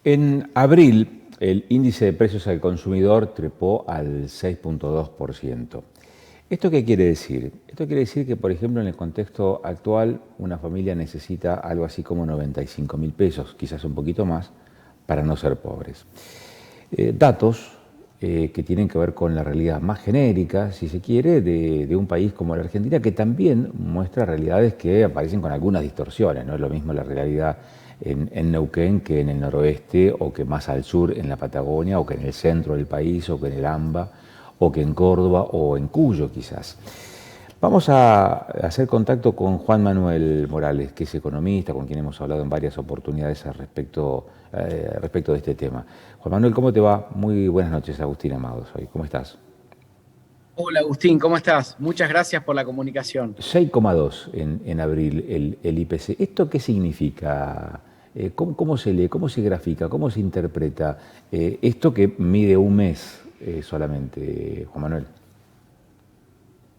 En abril, el índice de precios al consumidor trepó al 6,2%. ¿Esto qué quiere decir? Esto quiere decir que, por ejemplo, en el contexto actual, una familia necesita algo así como 95.000 pesos, quizás un poquito más, para no ser pobres. Datos que tienen que ver con la realidad más genérica, si se quiere, de un país como la Argentina, que también muestra realidades que aparecen con algunas distorsiones. No es lo mismo la realidad en Neuquén que en el noroeste, o que más al sur en la Patagonia, o que en el centro del país, o que en el AMBA, o que en Córdoba, o en Cuyo quizás. Vamos a hacer contacto con Juan Manuel Morales, que es economista, con quien hemos hablado en varias oportunidades respecto de este tema. Juan Manuel, ¿cómo te va? Muy buenas noches, Agustín Amados. ¿Cómo estás? Hola Agustín, ¿cómo estás? Muchas gracias por la comunicación. 6,2 en abril el IPC. ¿Esto qué significa? ¿Cómo se lee? ¿Cómo se grafica? ¿Cómo se interpreta esto que mide un mes solamente, Juan Manuel?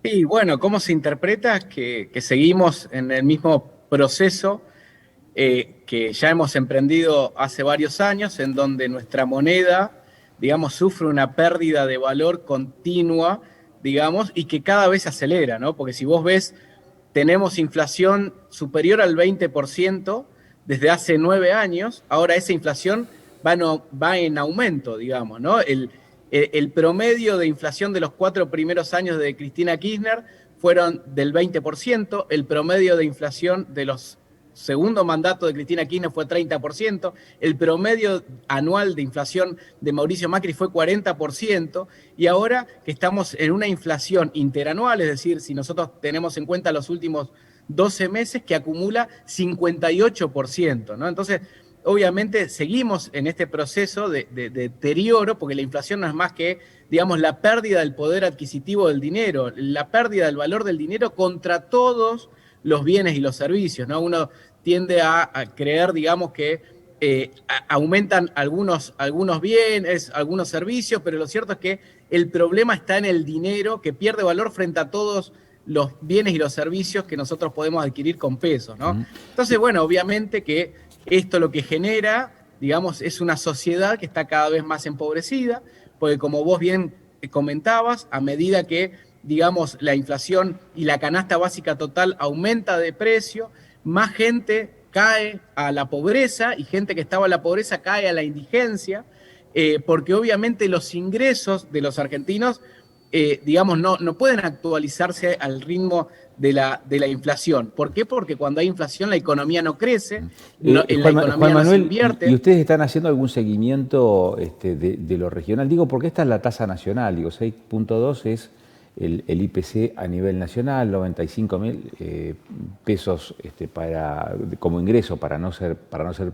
Y bueno, ¿cómo se interpreta que seguimos en el mismo proceso que ya hemos emprendido hace varios años, en donde nuestra moneda, digamos, sufre una pérdida de valor continua, digamos, y que cada vez se acelera, ¿no? Porque si vos ves, tenemos inflación superior al 20% desde hace 9 años, ahora esa inflación va en aumento, digamos, ¿no? El promedio de inflación de los 4 primeros años de Cristina Kirchner fueron del 20%, el promedio de inflación de los segundo mandato de Cristina Kirchner fue 30%, el promedio anual de inflación de Mauricio Macri fue 40%, y ahora que estamos en una inflación interanual, es decir, si nosotros tenemos en cuenta los últimos 12 meses, que acumula 58%, ¿no? Entonces, obviamente seguimos en este proceso de deterioro, porque la inflación no es más que, digamos, la pérdida del poder adquisitivo del dinero, la pérdida del valor del dinero contra todos los bienes y los servicios, ¿no? Uno tiende a creer, digamos, que aumentan algunos bienes, algunos servicios, pero lo cierto es que el problema está en el dinero, que pierde valor frente a todos los bienes y los servicios que nosotros podemos adquirir con pesos, ¿no? Entonces, bueno, obviamente que esto lo que genera, digamos, es una sociedad que está cada vez más empobrecida, porque como vos bien comentabas, a medida que, digamos, la inflación y la canasta básica total aumenta de precio, más gente cae a la pobreza, y gente que estaba en la pobreza cae a la indigencia, porque obviamente los ingresos de los argentinos, digamos, no pueden actualizarse al ritmo de la inflación. ¿Por qué? Porque cuando hay inflación la economía no crece, en la Juan economía no se Manuel, ¿y invierte. ustedes están haciendo algún seguimiento de lo regional? Digo, porque esta es la tasa nacional, digo, 6,2 es el IPC a nivel nacional, 95.000 pesos como ingreso para no ser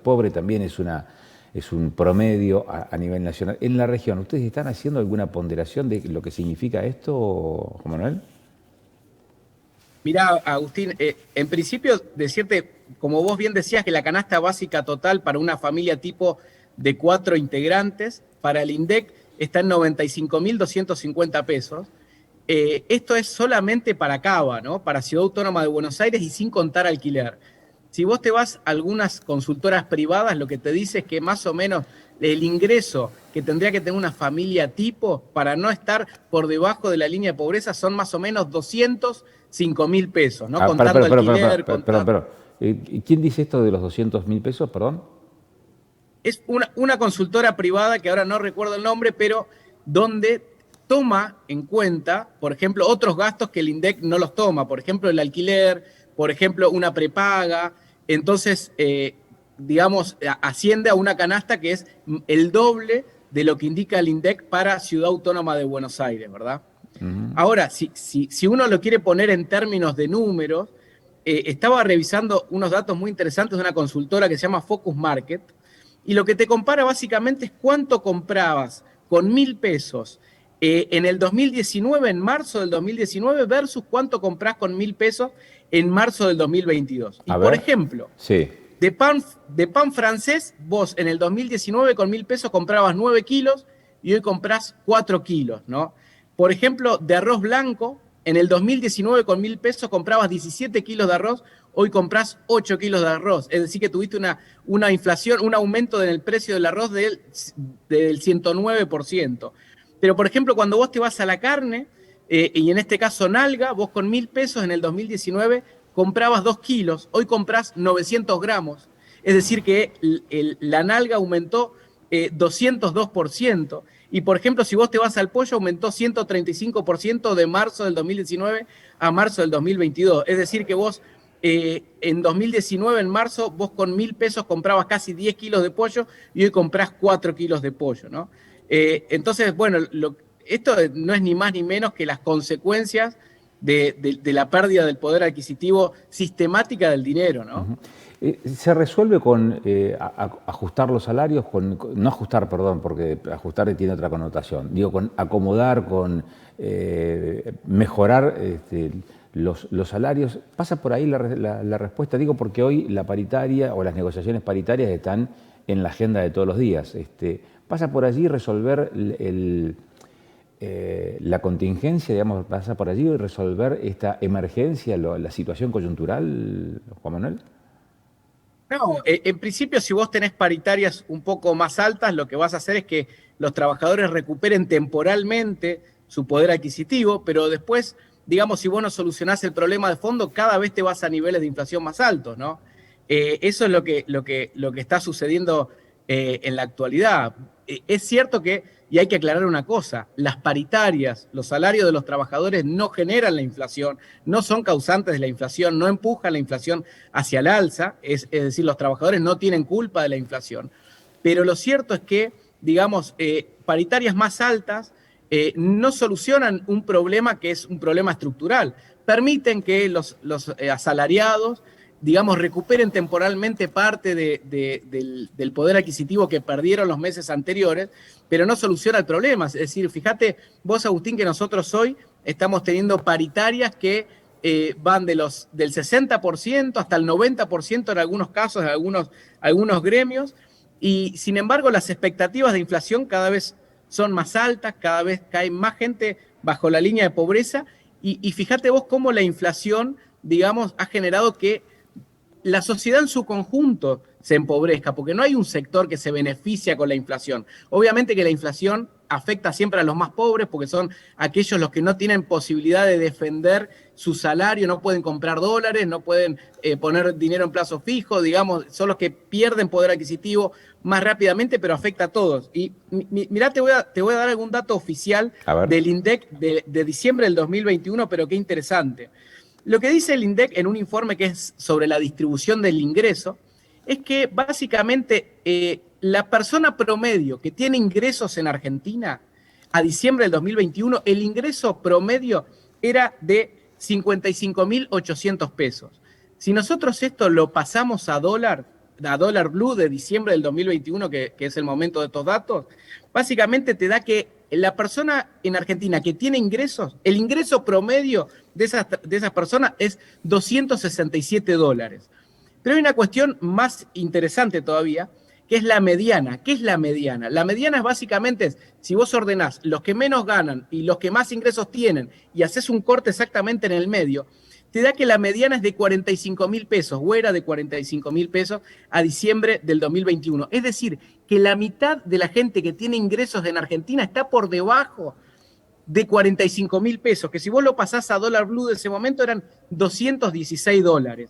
pobre, también es un promedio a nivel nacional. En la región, ¿ustedes están haciendo alguna ponderación de lo que significa esto, Juan Manuel? Mirá, Agustín, en principio decirte, como vos bien decías, que la canasta básica total para una familia tipo de 4 integrantes, para el INDEC está en 95.250 pesos. Esto es solamente para Cava, ¿no? Para Ciudad Autónoma de Buenos Aires, y sin contar alquiler. Si vos te vas a algunas consultoras privadas, lo que te dice es que más o menos el ingreso que tendría que tener una familia tipo para no estar por debajo de la línea de pobreza son más o menos 205.000 pesos, ¿no? Ah, Contando alquiler, contando... perdón. ¿Quién dice esto de los 200.000 pesos, perdón? Es una consultora privada que ahora no recuerdo el nombre, pero donde toma en cuenta, por ejemplo, otros gastos que el INDEC no los toma, por ejemplo, el alquiler, por ejemplo, una prepaga. Entonces, digamos, asciende a una canasta que es el doble de lo que indica el INDEC para Ciudad Autónoma de Buenos Aires, ¿verdad? Ahora, si uno lo quiere poner en términos de números, estaba revisando unos datos muy interesantes de una consultora que se llama Focus Market, y lo que te compara básicamente es cuánto comprabas con 1.000 pesos en el 2019, en marzo del 2019, versus cuánto compras con 1.000 pesos en marzo del 2022. Y A por ver, ejemplo, sí. de pan francés, vos en el 2019 con 1.000 pesos comprabas 9 kilos, y hoy comprás 4 kilos, ¿no? Por ejemplo, de arroz blanco, En el 2019 con 1.000 pesos comprabas 17 kilos de arroz, hoy compras 8 kilos de arroz. Es decir, que tuviste una inflación, un aumento en el precio del arroz del 109%. Pero, por ejemplo, cuando vos te vas a la carne, y en este caso nalga, vos con 1.000 pesos en el 2019 comprabas 2 kilos, hoy comprás 900 gramos. Es decir, que la nalga aumentó 202%. Y, por ejemplo, si vos te vas al pollo, aumentó 135% de marzo del 2019 a marzo del 2022. Es decir, que vos en 2019, en marzo, vos con 1.000 pesos comprabas casi 10 kilos de pollo y hoy comprás 4 kilos de pollo, ¿no? Entonces, bueno, esto no es ni más ni menos que las consecuencias de la pérdida del poder adquisitivo sistemática del dinero, ¿no? ¿Se resuelve con ajustar los salarios? No ajustar, perdón, porque ajustar tiene otra connotación. Digo, con acomodar, con mejorar los salarios. ¿Pasa por ahí la respuesta? Digo, porque hoy la paritaria o las negociaciones paritarias están en la agenda de todos los días. ¿Pasa por allí resolver la contingencia, digamos, pasa por allí resolver esta emergencia, la situación coyuntural, Juan Manuel? No, en principio, si vos tenés paritarias un poco más altas, lo que vas a hacer es que los trabajadores recuperen temporalmente su poder adquisitivo, pero después, digamos, si vos no solucionás el problema de fondo, cada vez te vas a niveles de inflación más altos, ¿no? Eso es lo que está sucediendo en la actualidad. Es cierto que, y hay que aclarar una cosa, las paritarias, los salarios de los trabajadores no generan la inflación, no son causantes de la inflación, no empujan la inflación hacia el alza, es decir, los trabajadores no tienen culpa de la inflación. Pero lo cierto es que, digamos, paritarias más altas no solucionan un problema que es un problema estructural. Permiten que los asalariados, digamos, recuperen temporalmente parte del poder adquisitivo que perdieron los meses anteriores, pero no soluciona el problema. Es decir, fíjate vos, Agustín, que nosotros hoy estamos teniendo paritarias que van del 60% hasta el 90% en algunos casos, en algunos gremios, y sin embargo las expectativas de inflación cada vez son más altas, cada vez cae más gente bajo la línea de pobreza, y fíjate vos cómo la inflación, digamos, ha generado que la sociedad en su conjunto se empobrezca, porque no hay un sector que se beneficia con la inflación. Obviamente que la inflación afecta siempre a los más pobres, porque son aquellos los que no tienen posibilidad de defender su salario, no pueden comprar dólares, no pueden poner dinero en plazo fijo, digamos, son los que pierden poder adquisitivo más rápidamente, pero afecta a todos. Y mirá, te voy a dar algún dato oficial del INDEC de diciembre del 2021, pero qué interesante. Lo que dice el INDEC en un informe que es sobre la distribución del ingreso es que básicamente la persona promedio que tiene ingresos en Argentina a diciembre del 2021, el ingreso promedio era de 55.800 pesos. Si nosotros esto lo pasamos a dólar blue de diciembre del 2021, que es el momento de estos datos, básicamente te da que la persona en Argentina que tiene ingresos, el ingreso promedio de esas personas es $267. Pero hay una cuestión más interesante todavía, que es la mediana. ¿Qué es la mediana? La mediana es básicamente, si vos ordenás los que menos ganan y los que más ingresos tienen y haces un corte exactamente en el medio, te da que la mediana es de 45.000 pesos, o era de 45.000 pesos a diciembre del 2021. Es decir, que la mitad de la gente que tiene ingresos en Argentina está por debajo de 45.000 pesos, que si vos lo pasás a dólar blue de ese momento eran $216.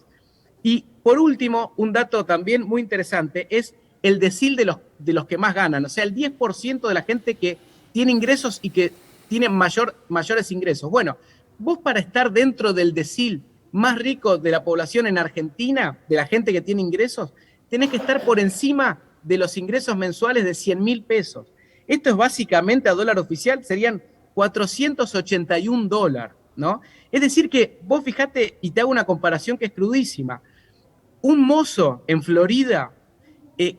Y por último, un dato también muy interesante es el decil de los que más ganan, o sea, el 10% de la gente que tiene ingresos y que tiene mayores ingresos. Bueno, vos para estar dentro del decil más rico de la población en Argentina, de la gente que tiene ingresos, tenés que estar por encima de los ingresos mensuales de 100.000 pesos. Esto es básicamente a dólar oficial, serían $481, ¿no? Es decir que vos fijate, y te hago una comparación que es crudísima, un mozo en Florida,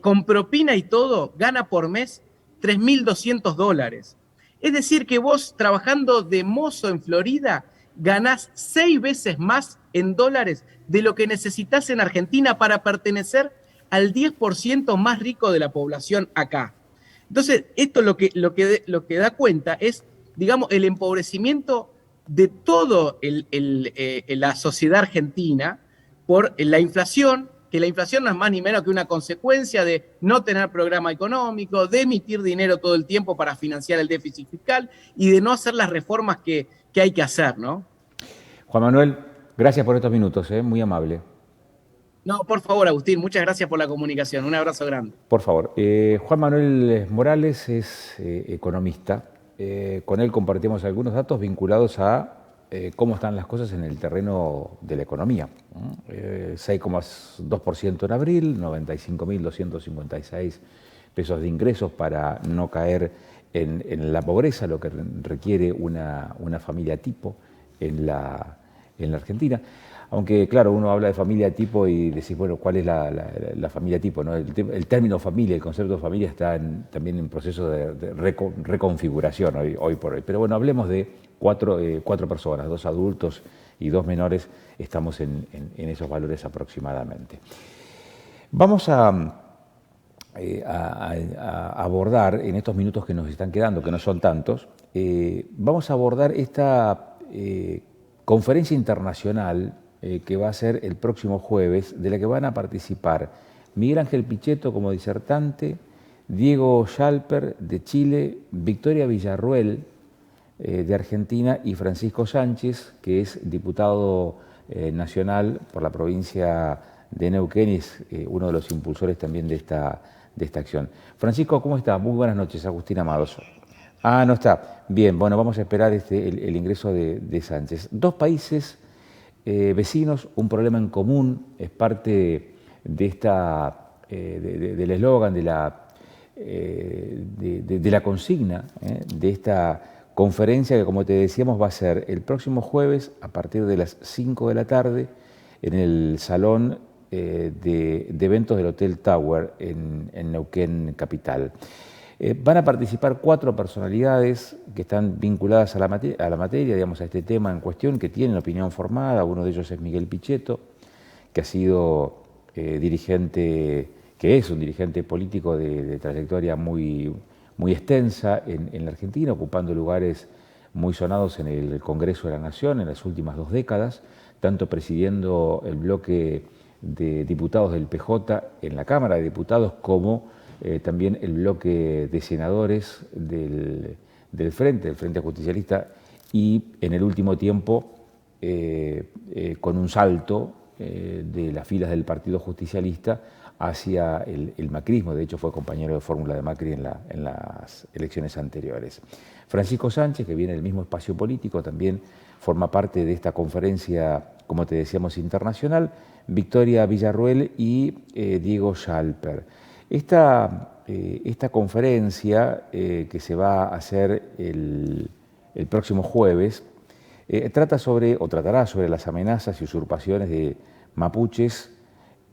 con propina y todo, gana por mes $3.200. Es decir que vos trabajando de mozo en Florida ganás 6 veces más en dólares de lo que necesitas en Argentina para pertenecer al 10% más rico de la población acá. Entonces, esto lo que da cuenta es, digamos, el empobrecimiento de todo la sociedad argentina por la inflación, que la inflación no es más ni menos que una consecuencia de no tener programa económico, de emitir dinero todo el tiempo para financiar el déficit fiscal y de no hacer las reformas que hay que hacer, ¿no? Juan Manuel, gracias por estos minutos, muy amable. No, por favor, Agustín, muchas gracias por la comunicación. Un abrazo grande. Por favor, Juan Manuel Morales es economista. Con él compartimos algunos datos vinculados a cómo están las cosas en el terreno de la economía. 6,2% en abril, 95.256 pesos de ingresos para no caer en la pobreza, lo que requiere una familia tipo en la Argentina. Aunque, claro, uno habla de familia tipo y decís, bueno, ¿cuál es la familia tipo? ¿No? El término familia, el concepto de familia está también en proceso de reconfiguración hoy por hoy. Pero bueno, hablemos de cuatro personas, 2 adultos y 2 menores, estamos en esos valores aproximadamente. Vamos a abordar en estos minutos que nos están quedando, que no son tantos, vamos a abordar esta conferencia internacional que va a ser el próximo jueves, de la que van a participar Miguel Ángel Pichetto como disertante, Diego Schalper de Chile, Victoria Villarruel de Argentina y Francisco Sánchez, que es diputado nacional por la provincia de Neuquén y es uno de los impulsores también de esta acción. Francisco, ¿cómo está? Muy buenas noches, Agustín Amados. Ah, no está. Bien, bueno, vamos a esperar el ingreso de Sánchez. 2 países vecinos, un problema en común, es parte de del eslogan, de la consigna, de esta conferencia que, como te decíamos, va a ser el próximo jueves a partir de las 5 de la tarde en el salón de eventos del Hotel Tower en Neuquén Capital. Van a participar 4 personalidades que están vinculadas a la materia, digamos, a este tema en cuestión, que tienen opinión formada. Uno de ellos es Miguel Pichetto, que ha sido dirigente, que es un dirigente político de trayectoria muy extensa en la Argentina, ocupando lugares muy sonados en el Congreso de la Nación en las últimas 2 décadas, tanto presidiendo el bloque de diputados del PJ en la Cámara de Diputados como también el bloque de senadores del Frente Justicialista y en el último tiempo con un salto de las filas del Partido Justicialista hacia el macrismo. De hecho, fue compañero de fórmula de Macri en las elecciones anteriores. Francisco Sánchez, que viene del mismo espacio político, también forma parte de esta conferencia, como te decíamos, internacional. Victoria Villarruel y Diego Schalper. Esta conferencia que se va a hacer el próximo jueves tratará sobre las amenazas y usurpaciones de mapuches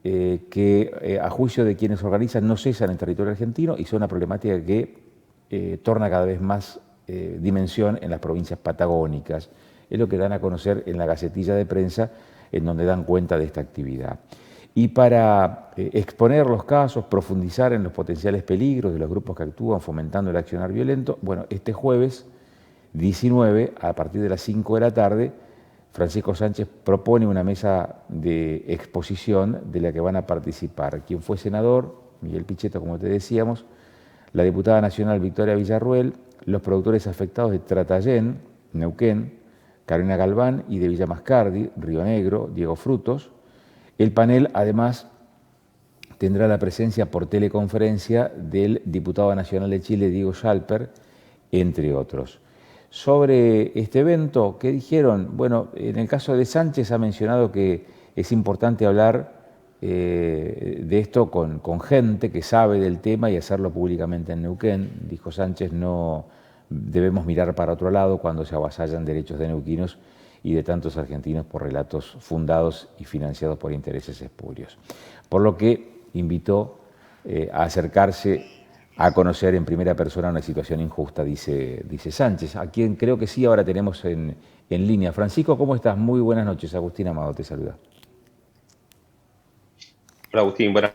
que a juicio de quienes organizan no cesan en territorio argentino y son una problemática que torna cada vez más dimensión en las provincias patagónicas. Es lo que dan a conocer en la Gacetilla de Prensa, en donde dan cuenta de esta actividad. Y para exponer los casos, profundizar en los potenciales peligros de los grupos que actúan fomentando el accionar violento, bueno, este jueves 19, a partir de las 5 de la tarde, Francisco Sánchez propone una mesa de exposición de la que van a participar quien fue senador, Miguel Pichetto, como te decíamos, la diputada nacional Victoria Villarruel, los productores afectados de Tratayén, Neuquén, Carolina Galván, y de Villa Mascardi, Río Negro, Diego Frutos. El panel, además, tendrá la presencia por teleconferencia del diputado nacional de Chile, Diego Schalper, entre otros. Sobre este evento, ¿qué dijeron? Bueno, en el caso de Sánchez ha mencionado que es importante hablar de esto con gente que sabe del tema y hacerlo públicamente en Neuquén. Dijo Sánchez, no debemos mirar para otro lado cuando se avasallan derechos de neuquinos y de tantos argentinos por relatos fundados y financiados por intereses espurios. Por lo que invitó a acercarse a conocer en primera persona una situación injusta, dice Sánchez, a quien creo que sí ahora tenemos en línea. Francisco, ¿cómo estás? Muy buenas noches. Agustín Amado te saluda. Hola Agustín, buenas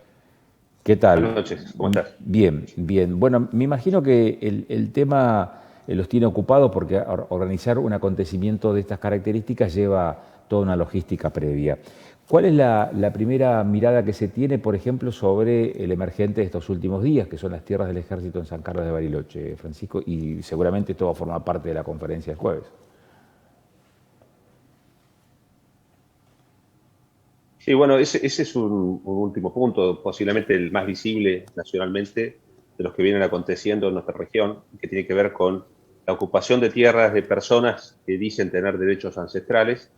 ¿Qué tal? noches, ¿cómo estás? Bien, bien. Bueno, me imagino que el tema los tiene ocupados porque organizar un acontecimiento de estas características lleva toda una logística previa. ¿Cuál es la primera mirada que se tiene, por ejemplo, sobre el emergente de estos últimos días, que son las tierras del Ejército en San Carlos de Bariloche, Francisco? Y seguramente esto va a formar parte de la conferencia del jueves. Sí, bueno, ese es un último punto, posiblemente el más visible nacionalmente de los que vienen aconteciendo en nuestra región, que tiene que ver con la ocupación de tierras de personas que dicen tener derechos ancestrales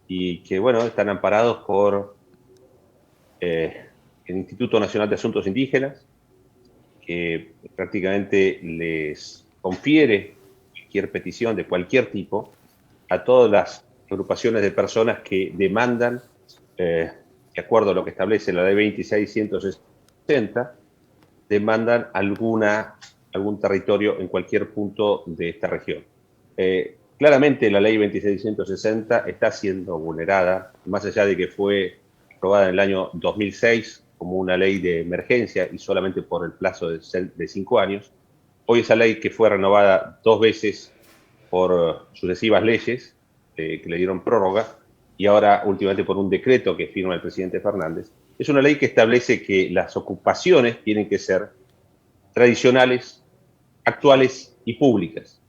y que, bueno, están amparados por el Instituto Nacional de Asuntos Indígenas, que prácticamente les confiere cualquier petición de cualquier tipo a todas las agrupaciones de personas que demandan, de acuerdo a lo que establece la ley 2660, demandan algún territorio en cualquier punto de esta región. Claramente la ley 2660 está siendo vulnerada, más allá de que fue aprobada en el año 2006 como una ley de emergencia y solamente por el plazo de 5 años. Hoy esa ley, que fue renovada 2 veces por sucesivas leyes que le dieron prórroga, y ahora últimamente por un decreto que firma el presidente Fernández, es una ley que establece que las ocupaciones tienen que ser tradicionales, actuales y públicas.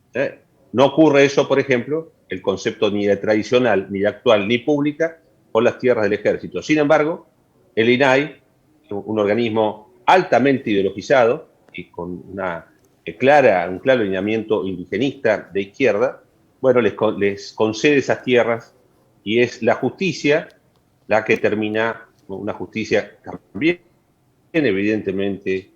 No ocurre eso, por ejemplo, el concepto ni de tradicional, ni de actual, ni pública, con las tierras del Ejército. Sin embargo, el INAI, un organismo altamente ideologizado y con un claro lineamiento indigenista de izquierda, bueno, les concede esas tierras y es la justicia la que termina, una justicia también evidentemente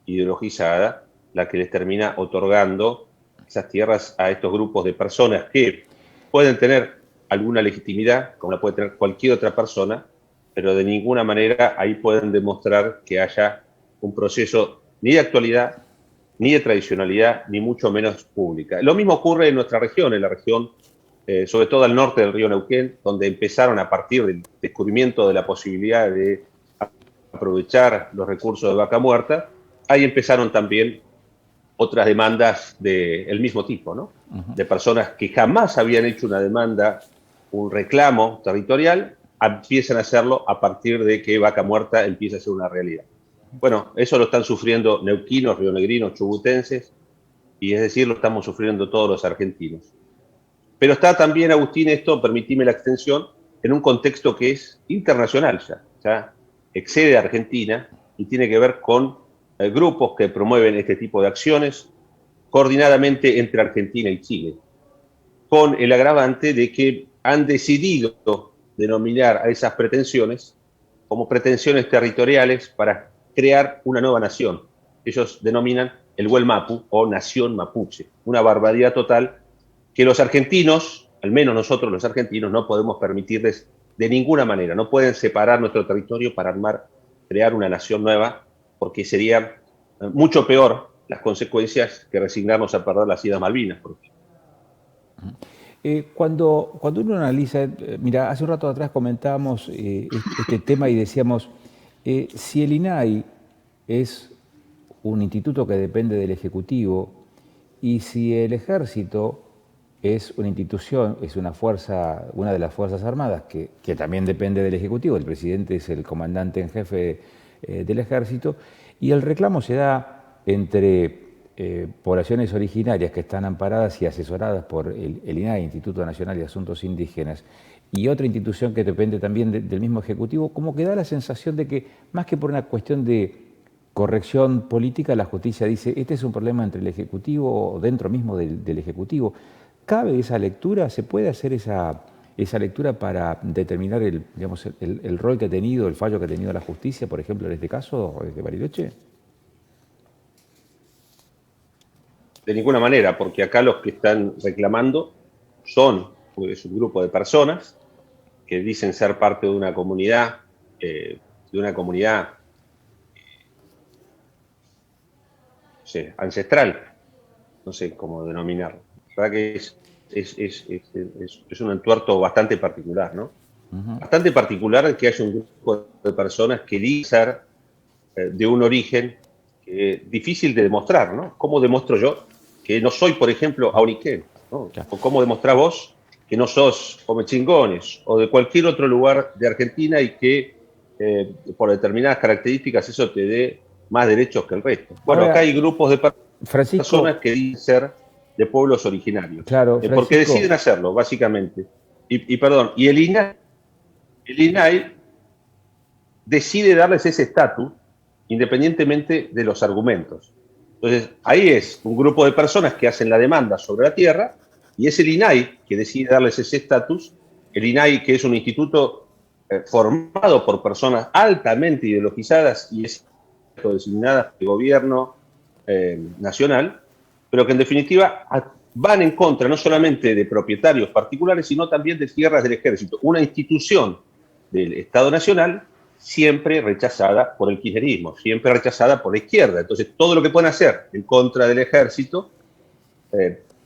ideologizada, la que les termina otorgando esas tierras a estos grupos de personas que pueden tener alguna legitimidad, como la puede tener cualquier otra persona, pero de ninguna manera ahí pueden demostrar que haya un proceso ni de actualidad, ni de tradicionalidad, ni mucho menos pública. Lo mismo ocurre en nuestra región, en la región, sobre todo al norte del río Neuquén, donde empezaron a partir del descubrimiento de la posibilidad de aprovechar los recursos de Vaca Muerta, ahí empezaron también otras demandas del mismo tipo, ¿no? De personas que jamás habían hecho una demanda, un reclamo territorial, empiezan a hacerlo a partir de que Vaca Muerta empieza a ser una realidad. Bueno, eso lo están sufriendo neuquinos, rionegrinos, chubutenses, y es decir, lo estamos sufriendo todos los argentinos. Pero está también, Agustín, esto, permitime la extensión, en un contexto que es internacional ya excede a Argentina y tiene que ver con grupos que promueven este tipo de acciones coordinadamente entre Argentina y Chile, con el agravante de que han decidido denominar a esas pretensiones como pretensiones territoriales para crear una nueva nación. Ellos denominan el Huelmapu o Nación Mapuche, una barbaridad total que los argentinos, al menos nosotros los argentinos, no podemos permitirles de ninguna manera. No pueden separar nuestro territorio para crear una nación nueva, porque sería mucho peor las consecuencias que resignarnos a perder las Islas Malvinas. Cuando uno analiza, mira, hace un rato atrás comentábamos este tema y decíamos, si el INAI es un instituto que depende del Ejecutivo y si el Ejército es una institución, es una fuerza, una de las Fuerzas Armadas que también depende del Ejecutivo, el presidente es el comandante en jefe del Ejército, y el reclamo se da entre poblaciones originarias que están amparadas y asesoradas por el INAI, Instituto Nacional de Asuntos Indígenas, y otra institución que depende también del mismo Ejecutivo, como que da la sensación de que, más que por una cuestión de corrección política, la justicia dice, este es un problema entre el Ejecutivo o dentro mismo del Ejecutivo. ¿Cabe esa lectura? ¿Se puede hacer esa lectura para determinar el rol que ha tenido, el fallo que ha tenido la justicia, por ejemplo, en este caso de Bariloche? De ninguna manera, porque acá los que están reclamando es un grupo de personas que dicen ser parte de una comunidad, no sé, ancestral, no sé cómo denominarlo. La verdad que es un entuerto bastante particular, ¿no? Bastante particular que haya un grupo de personas que dicen ser de un origen difícil de demostrar, ¿no? ¿Cómo demuestro yo que no soy, por ejemplo, auriquén, ¿no? Claro. O cómo demostrás vos que no sos Comechingones o de cualquier otro lugar de Argentina y que por determinadas características eso te dé más derechos que el resto. Bueno, acá Ahora, hay grupos de personas Francisco, que dicen ser de pueblos originarios, claro, porque Francisco, deciden hacerlo, básicamente. Perdón, y el INAI decide darles ese estatus independientemente de los argumentos. Entonces, ahí es un grupo de personas que hacen la demanda sobre la tierra y es el INAI que decide darles ese estatus. El INAI, que es un instituto formado por personas altamente ideologizadas y es designadas por el gobierno nacional, pero que en definitiva van en contra no solamente de propietarios particulares, sino también de tierras del ejército, una institución del Estado Nacional siempre rechazada por el kirchnerismo, siempre rechazada por la izquierda. Entonces, todo lo que pueden hacer en contra del ejército,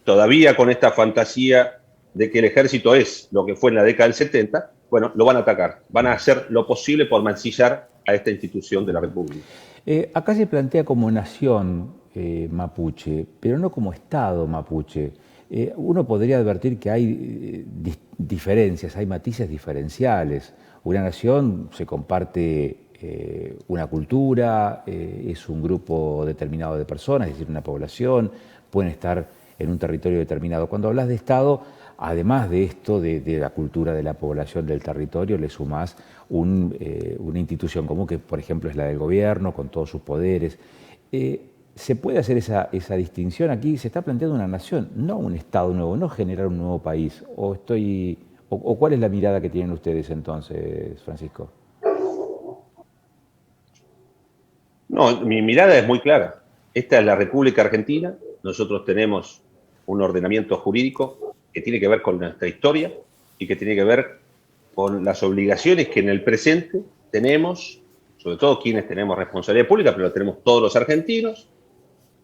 todavía con esta fantasía de que el ejército es lo que fue en la década del 70, bueno, lo van a atacar. Van a hacer lo posible por mancillar a esta institución de la República. acá se plantea como nación mapuche, pero no como Estado mapuche. Uno podría advertir que hay diferencias, hay matices diferenciales. Una nación se comparte una cultura, es un grupo determinado de personas, es decir, una población, pueden estar en un territorio determinado. Cuando hablas de Estado, además de esto, de la cultura de la población del territorio, le sumás una institución común que, por ejemplo, es la del gobierno, con todos sus poderes. ¿Se puede hacer esa distinción? Aquí se está planteando una nación, no un Estado nuevo, no generar un nuevo país. ¿O cuál es la mirada que tienen ustedes entonces, Francisco? No, mi mirada es muy clara. Esta es la República Argentina. Nosotros tenemos un ordenamiento jurídico que tiene que ver con nuestra historia y que tiene que ver con las obligaciones que en el presente tenemos, sobre todo quienes tenemos responsabilidad pública, pero lo tenemos todos los argentinos,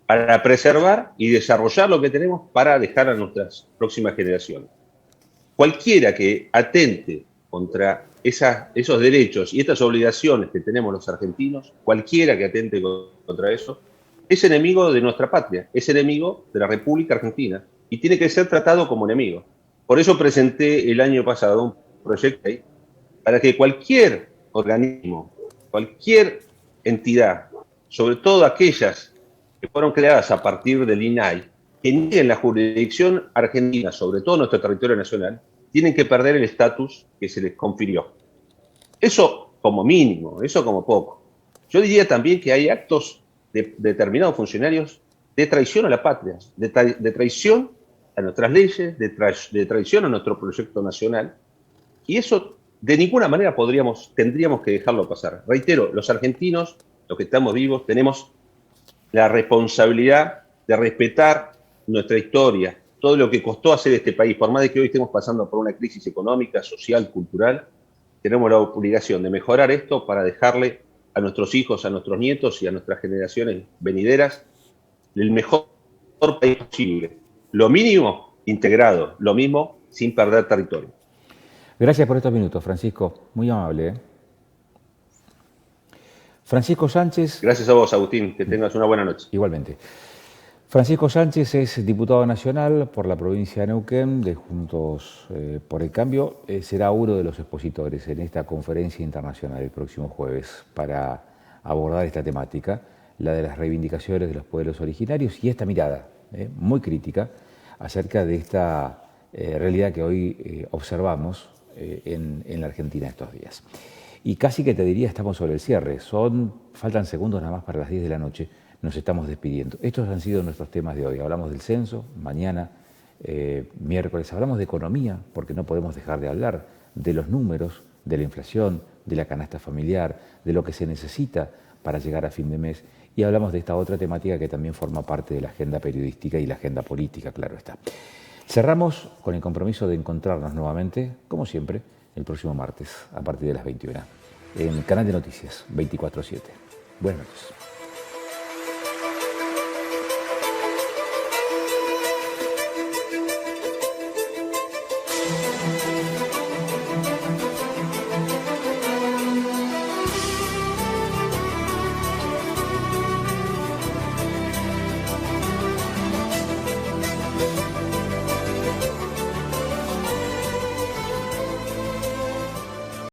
para preservar y desarrollar lo que tenemos para dejar a nuestras próximas generaciones. Cualquiera que atente contra esos derechos y estas obligaciones que tenemos los argentinos, cualquiera que atente contra eso, es enemigo de nuestra patria, es enemigo de la República Argentina y tiene que ser tratado como enemigo. Por eso presenté el año pasado un proyecto ahí para que cualquier organismo, cualquier entidad, sobre todo aquellas que fueron creadas a partir del INAI, que nieguen la jurisdicción argentina, sobre todo nuestro territorio nacional, tienen que perder el estatus que se les confirió. Eso como mínimo, eso como poco. Yo diría también que hay actos de determinados funcionarios de traición a la patria, de traición a nuestras leyes, de traición a nuestro proyecto nacional, y eso de ninguna manera tendríamos que dejarlo pasar. Reitero, los argentinos, los que estamos vivos, tenemos la responsabilidad de respetar nuestra historia, todo lo que costó hacer este país. Por más de que hoy estemos pasando por una crisis económica, social, cultural, tenemos la obligación de mejorar esto para dejarle a nuestros hijos, a nuestros nietos y a nuestras generaciones venideras el mejor país posible. Lo mínimo integrado, lo mismo sin perder territorio. Gracias por estos minutos, Francisco. Muy amable. Francisco Sánchez. Gracias a vos, Agustín. Que tengas una buena noche. Igualmente. Francisco Sánchez es diputado nacional por la provincia de Neuquén de Juntos por el Cambio. Será uno de los expositores en esta conferencia internacional el próximo jueves para abordar esta temática, la de las reivindicaciones de los pueblos originarios y esta mirada muy crítica acerca de esta realidad que hoy observamos en la Argentina estos días. Y casi que te diría, estamos sobre el cierre. Faltan segundos nada más para las 10 de la noche. Nos estamos despidiendo. Estos han sido nuestros temas de hoy. Hablamos del censo, mañana, miércoles, hablamos de economía, porque no podemos dejar de hablar de los números, de la inflación, de la canasta familiar, de lo que se necesita para llegar a fin de mes. Y hablamos de esta otra temática que también forma parte de la agenda periodística y la agenda política, claro está. Cerramos con el compromiso de encontrarnos nuevamente, como siempre, el próximo martes, a partir de las 21, en Canal de Noticias 24/7. Buenas noches.